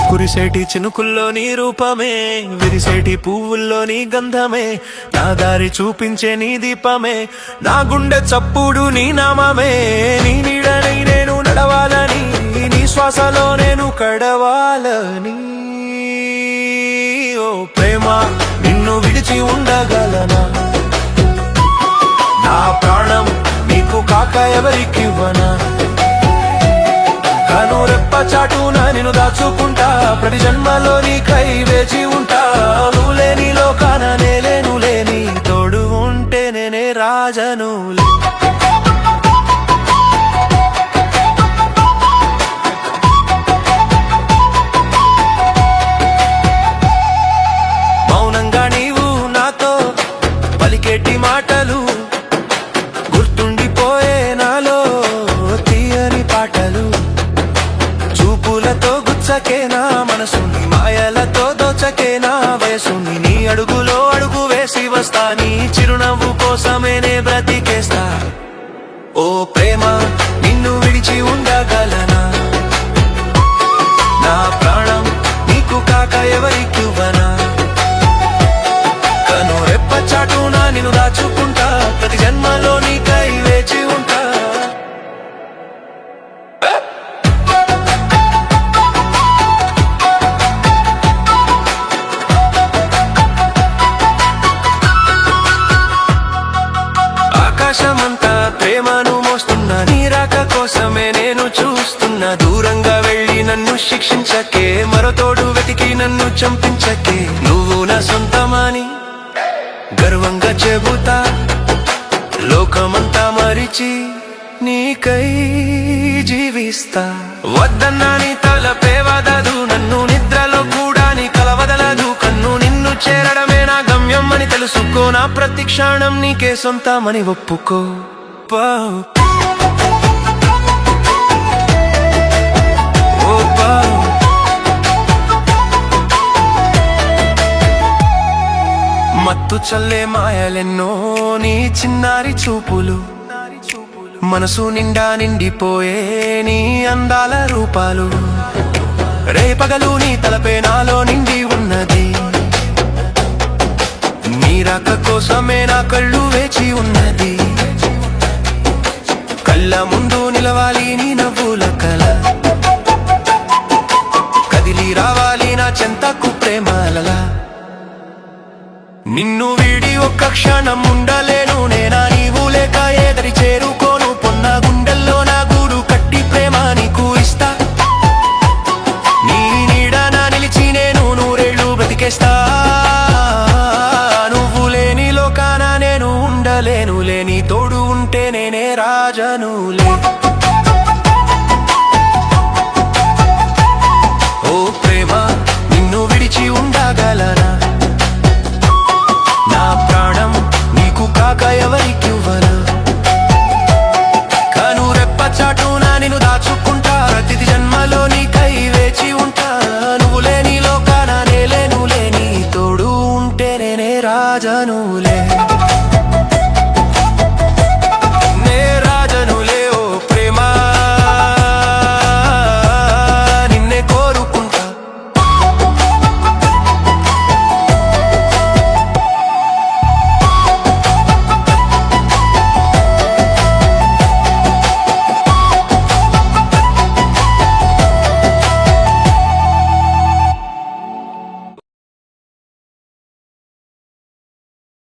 కురిసేటి చినుకుల్లో నీ రూపమే, విరిసేటి పువ్వుల్లో నీ గంధమే, నా దారి చూపించే నీ దీపమే, నా గుండె చప్పుడు నీ నామమే. నీ నీడనై నేను నడవాలని, నీ శ్వాసలో నేను కడవాలని. ఓ ప్రేమ, నిన్ను విడిచి ఉండగలనా? నా ప్రాణం నీకు కాక ఎవరికివ్వనా? కనురెప్ప చాటున నిన్ను దాచుకుంటా, ప్రతి జన్మలో నీకై వేచి ఉంటా. నువ్వు లేని లోకాన నేలేను, లేని తోడు ఉంటే నేనే రాజను. మౌనంగా నీవు నాతో పలికేటి మాటలు గుర్తుండిపోయే నాలో తీయని పాటలు. చూపులతో గుచ్చకే నా మనసుని, మాయలతో దోచకే నా వయసుని. నీ అడుగులో అడుగు వేసి వస్తా, నీ చిరునవ్వు కోసమే నే బ్రతికేస్తా. ఓ ప్రేమ, నిన్ను విడిచి ఉండగలనా? నా ప్రాణం నీకు కాక ఎవరికివ్వనా? కనురెప్ప చాటున నిన్ను దాచుకుంటా, ప్రతి జన్మలో నీకై వేచి ఉంటా. ఆకాశమంతా ప్రేమను మోస్తున్నా, నీ రాక కోసమే నేను చూస్తున్నా. దూరంగా వెళ్ళి నన్ను శిక్షించకే, మరో తోడు వెతికి నన్ను చంపించకే. నువ్వు నా సొంతమని గర్వంగా చెబుతా, లోకమంతా మరిచి నీకై జీవిస్తా. వద్దన్నా నీ తలపే వదదు, నన్ను నిద్రలో కూడా నీ కలవదలదు. కన్ను నిన్ను చేరడమే నా గమ్యం అని తెలుసుకో, నా ప్రతి క్షణం నీకే సొంతమని ఒప్పుకో. మత్తు చల్లే మాయలెన్నో నీ చిన్నారి చూపులు, మనసు నిండా నిండిపోయే నీ అందాల రూపాలు. రేపగలు నీ తలపే నాలో నిండి ఉన్నది, నీ రాక కోసమే నా కళ్ళు వేచి ఉన్నది. కళ్ళ ముందు నిలవాలి నీ నవ్వుల కల, కదిలి రావాలి నా చెంతకు ప్రేమలలా. నిన్ను వీడి ఒక్క క్షణం ఉండలేను నేనా, నీవు లేక ఏదరి చేరుకోను. పొన్న గుండెల్లో నా గూడు కట్టి ప్రేమ నీకు ఇస్తా. నీ నీడన నిలిచి నేను నూరేళ్ళు బ్రతికేస్తా. నువ్వు లేని లోకాన నేను ఉండలేను, లేని తోడు ఉంటే నేనే రాజనులే. ఓ ప్రేమ, నిన్ను విడిచి ఉండగలనా? నా ప్రాణం నీకు కాక ఎవరికివ్వనా? కనురెప్ప చాటున నిన్ను దాచుకుంటా, ప్రతి జన్మలో నీకై వేచి ఉంటా. నువ్వు లేని లోకాన నేలేను, లేని తోడు ఉంటే నేనే రాజనులే.